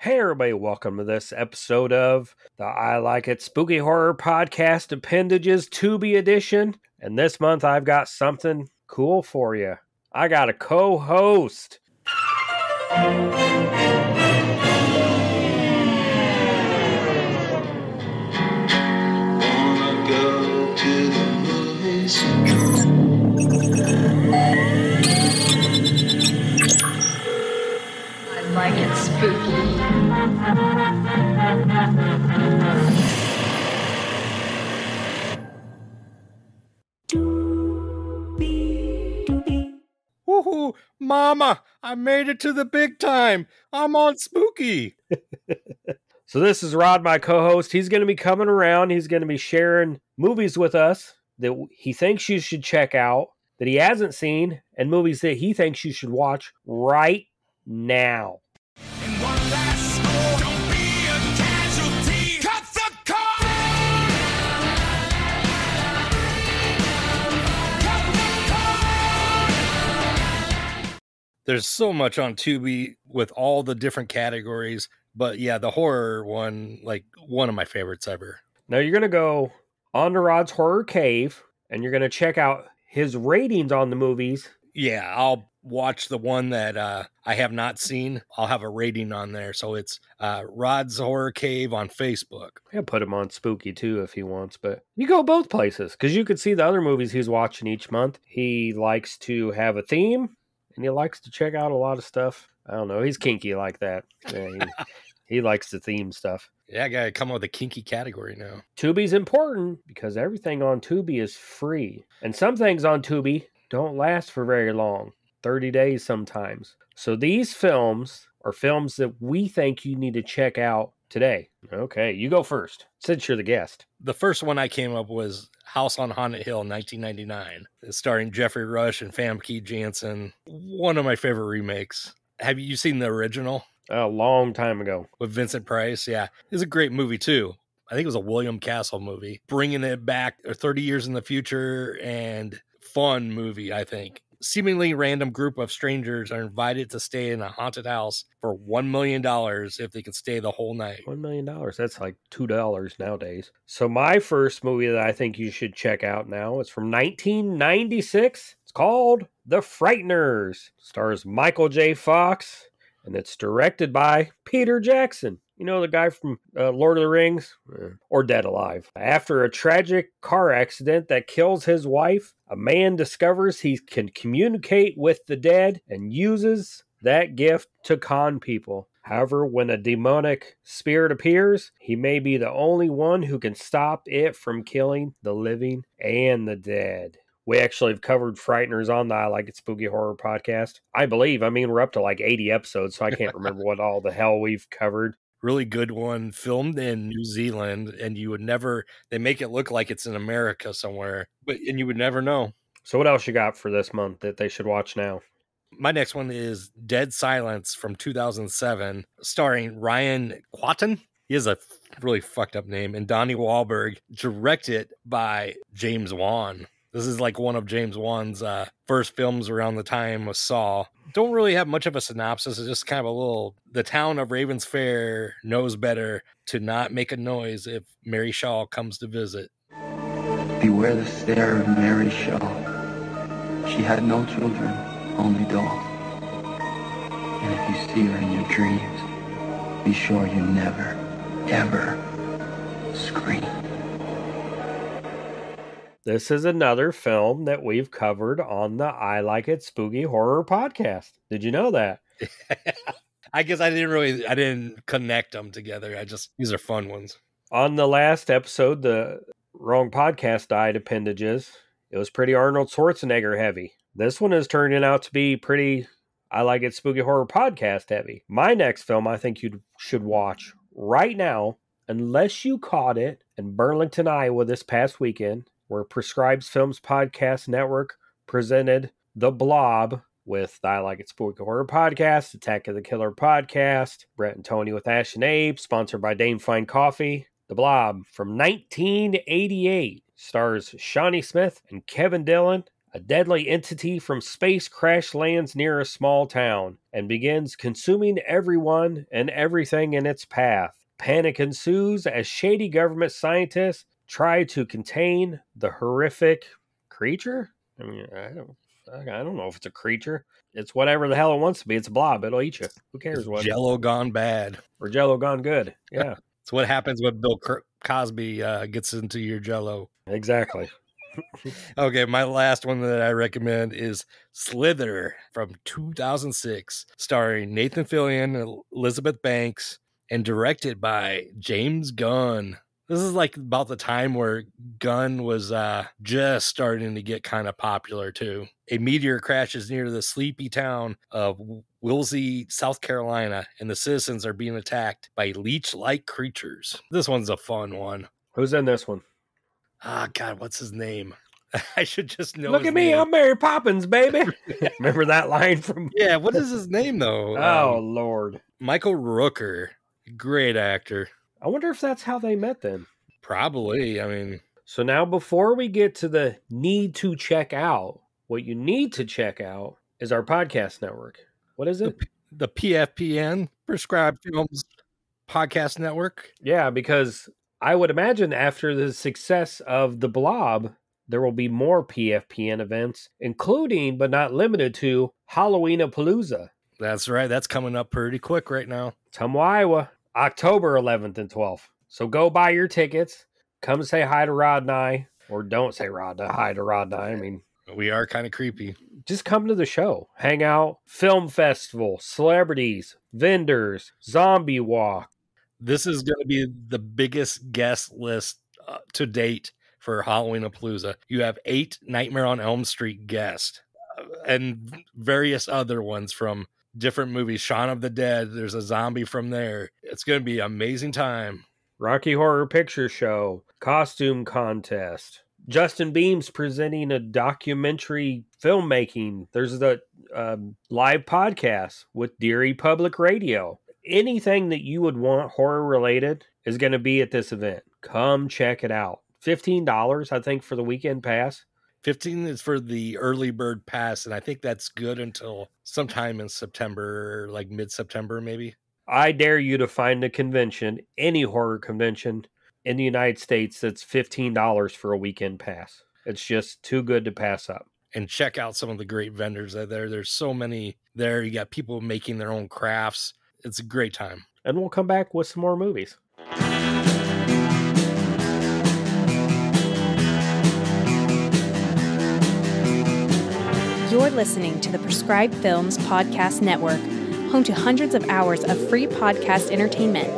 Hey everybody, welcome to this episode of the I Like It Spooky Horror Podcast Appendages Tubi Edition. And this month I've got something cool for you. I got a co-host. Wanna go to the movies? I like it spooky. Woohoo! Mama, I made it to the big time. I'm on Spooky. So this is Rod, my co-host. He's going to be coming around. He's going to be sharing movies with us that he thinks you should check out, that he hasn't seen, and movies that he thinks you should watch right now. And one last score. Don't be a casualty. Cut the cord. Cut the cord. There's so much on Tubi with all the different categories. But yeah, the horror one, like one of my favorites ever. Now you're going to go on to Rod's Horror Cave, and you're going to check out his ratings on the movies. Yeah, I'll watch the one that I have not seen. I'll have a rating on there. So it's Rod's Horror Cave on Facebook. I'll put him on Spooky too if he wants, but you go both places because you can see the other movies he's watching each month. He likes to have a theme, and he likes to check out a lot of stuff. I don't know. He's kinky like that. Yeah, he likes the theme stuff. Yeah, I got to come up with a kinky category now. Tubi's important because everything on Tubi is free. And some things on Tubi don't last for very long. 30 days sometimes. So these films are films that we think you need to check out today. Okay, you go first, since you're the guest. The first one I came up was House on Haunted Hill, 1999. It's starring Jeffrey Rush and Famke Janssen. One of my favorite remakes. Have you seen the original? A long time ago. With Vincent Price, yeah. It's a great movie, too. I think it was a William Castle movie. Bringing it back 30 years in the future and fun movie, I think. Seemingly random group of strangers are invited to stay in a haunted house for $1 million if they can stay the whole night. $1 million. That's like $2 nowadays. So my first movie that I think you should check out now is from 1996. It's called The Frighteners. Stars Michael J. Fox, and it's directed by Peter Jackson. You know, the guy from Lord of the Rings or Dead Alive. After a tragic car accident that kills his wife, a man discovers he can communicate with the dead and uses that gift to con people. However, when a demonic spirit appears, he may be the only one who can stop it from killing the living and the dead. We actually have covered Frighteners on the I Like It Spooky Horror podcast. I believe. I mean, we're up to like 80 episodes, so I can't remember what all the hell we've covered. Really good one, filmed in New Zealand, and you would never, they make it look like it's in America somewhere, and you would never know. So what else you got for this month that they should watch now? My next one is Dead Silence from 2007, starring Ryan Quatten. He has a really fucked up name, and Donnie Wahlberg, directed by James Wan. This is like one of James Wan's first films around the time of Saw. Don't really have much of a synopsis. It's just kind of a little, the town of Ravens Fair knows better to not make a noise if Mary Shaw comes to visit. Beware the stare of Mary Shaw. She had no children, only dogs. And if you see her in your dreams, be sure you never, ever scream. This is another film that we've covered on the I Like It Spooky Horror podcast. Did you know that? I guess I didn't connect them together. These are fun ones. On the last episode, the wrong podcast died, Appendages. It was pretty Arnold Schwarzenegger heavy. This one is turning out to be pretty I Like It Spooky Horror podcast heavy. My next film I think you should watch right now, unless you caught it in Burlington, Iowa this past weekend, where Prescribes Films Podcast Network presented The Blob with the I Like It Spooky Horror Podcast, Attack of the Killer Podcast, Brett and Tony with Ash and Abe, sponsored by Dame Fine Coffee. The Blob from 1988 stars Shawnee Smith and Kevin Dillon A deadly entity from space crash lands near a small town and begins consuming everyone and everything in its path. Panic ensues as shady government scientists try to contain the horrific creature. I mean, I don't know if it's a creature. It's whatever the hell it wants to be. It's a blob. It'll eat you. Who cares what? Jello gone bad. Or Jello gone good. Yeah, It's what happens when Bill Cosby gets into your Jello. exactly. Okay, my last one that I recommend is Slither from 2006, starring Nathan Fillion and Elizabeth Banks, and directed by James Gunn. This is like about the time where Gunn was just starting to get kind of popular too. A meteor crashes near the sleepy town of Wilsey, South Carolina, and the citizens are being attacked by leech-like creatures. This one's a fun one. Who's in this one? Ah, God, what's his name? I should just know. Look his at me, name. I'm Mary Poppins, baby. Remember that line from? Yeah, what is his name though? Oh Lord, Michael Rooker, great actor. I wonder if that's how they met then. Probably. I mean, So now, before we get to the need to check out, what you need to check out is our podcast network. What is it? the PFPN, Prescribed Films Podcast Network. Yeah, because I would imagine after the success of The Blob, there will be more PFPN events, including but not limited to Halloween-a-Palooza. That's right. That's coming up pretty quick right now. Tumwa, Iowa, October 11th and 12th. So go buy your tickets. Come say hi to Rod and I, or don't say hi to Rod and I. I mean, We are kind of creepy. just come to the show, hang out, film festival, celebrities, vendors, zombie walk. This is going to be the biggest guest list to date for Halloween-a-Palooza. You have 8 Nightmare on Elm Street guests and various other ones from different movies. Shaun of the Dead, there's a zombie from there. It's going to be an amazing time. Rocky Horror Picture Show, costume contest. Justin Beam's presenting a documentary filmmaking. There's the live podcast with Deary Public Radio. Anything that you would want horror related is going to be at this event. Come check it out. $15, I think, for the weekend pass. 15 is for the early bird pass, and I think that's good until sometime in September, like mid-September maybe. I dare you to find a convention, any horror convention in the United States, that's $15 for a weekend pass. It's just too good to pass up. And check out some of the great vendors that are there. There's so many there. You got people making their own crafts. It's a great time. And we'll come back with some more movies. You're listening to the Prescribed Films Podcast Network, home to hundreds of hours of free podcast entertainment.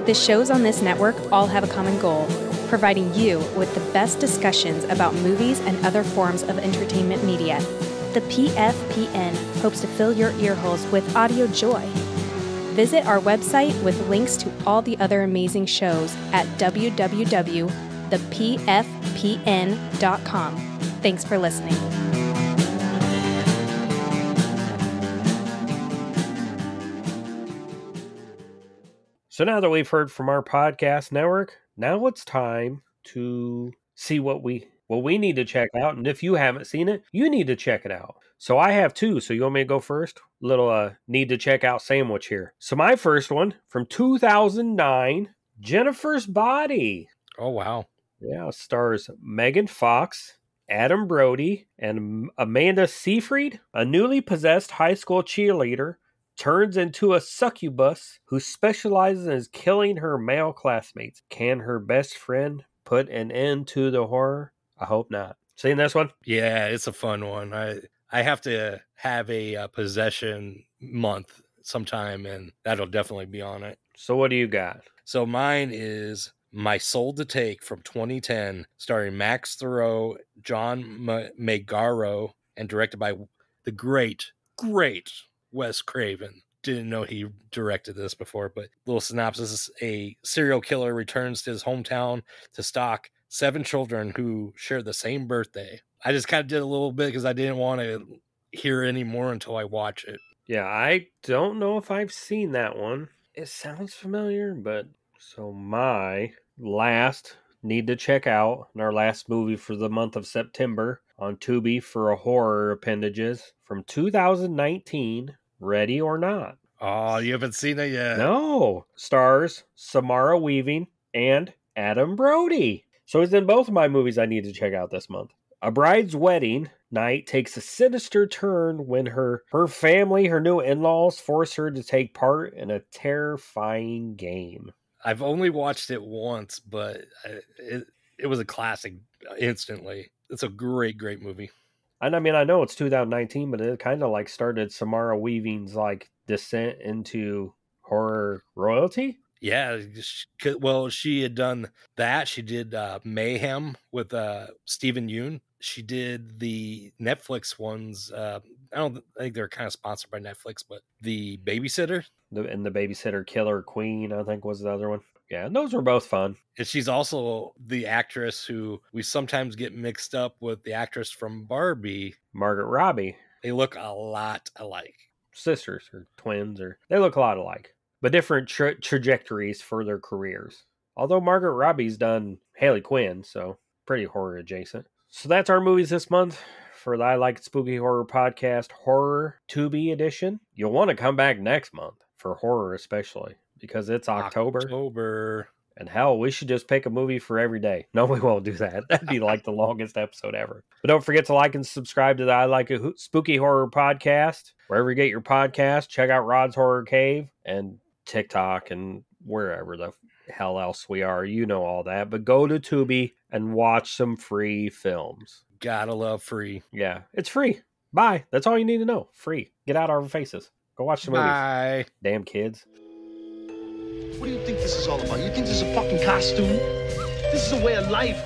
The shows on this network all have a common goal, providing you with the best discussions about movies and other forms of entertainment media. The PFPN hopes to fill your earholes with audio joy. Visit our website with links to all the other amazing shows at www.thepfpn.com. Thanks for listening. So now that we've heard from our podcast network, now it's time to see what we need to check out. And if you haven't seen it, you need to check it out. So I have two. So you want me to go first? Little need to check out sandwich here. So my first one from 2009, Jennifer's Body. Oh, wow. Yeah, it stars Megan Fox, Adam Brody, and Amanda Seyfried, a newly possessed high school cheerleader, turns into a succubus who specializes in killing her male classmates. Can her best friend put an end to the horror? I hope not. Seen this one? Yeah, it's a fun one. I have to have a possession month sometime, and that'll definitely be on it. So what do you got? So mine is My Soul to Take from 2010, starring Max Thoreau, John Magaro, and directed by the great Wes Craven. Didn't know he directed this before, but little synopsis: a serial killer returns to his hometown to stalk 7 children who share the same birthday. I just kind of did a little bit because I didn't want to hear any more until I watch it. Yeah, I don't know if I've seen that one. It sounds familiar, but so my last need to check out, and our last movie for the month of September on Tubi for a horror appendages from 2019, Ready or Not. Oh, you haven't seen it yet? No. Stars Samara Weaving and Adam Brody. So he's in both of my movies I need to check out this month. A Bride's Wedding night takes a sinister turn when her family, her new in-laws, force her to take part in a terrifying game. I've only watched it once, but it was a classic instantly. It's a great, great movie. And I mean, I know it's 2019, but it kind of like started Samara Weaving's like descent into horror royalty. Yeah, well, she had done that. She did Mayhem with Stephen Yeun. She did the Netflix ones. I think they're kind of sponsored by Netflix, but The Babysitter. And The Babysitter Killer Queen, I think was the other one. Yeah, and those were both fun. And she's also the actress who we sometimes get mixed up with the actress from Barbie, Margaret Robbie. They look a lot alike. Sisters or twins, or they look a lot alike, but different trajectories for their careers. Although Margaret Robbie's done Harley Quinn, so pretty horror adjacent. So that's our movies this month for the I Like It Spooky Horror Podcast Horror Tubi edition. You'll want to come back next month for horror especially, because it's October. And hell, we should just pick a movie for every day. No, we won't do that. That'd be like the longest episode ever. But don't forget to like and subscribe to the I Like It Spooky Horror Podcast. Wherever you get your podcast, check out Rod's Horror Cave and TikTok and wherever the hell else we are. You know all that. But go to Tubi and watch some free films. Gotta love free. Yeah, it's free. Bye. That's all you need to know. Free. Get out of our faces. Go watch some movies. Bye. Damn kids. What do you think this is all about? You think this is a fucking costume? This is a way of life.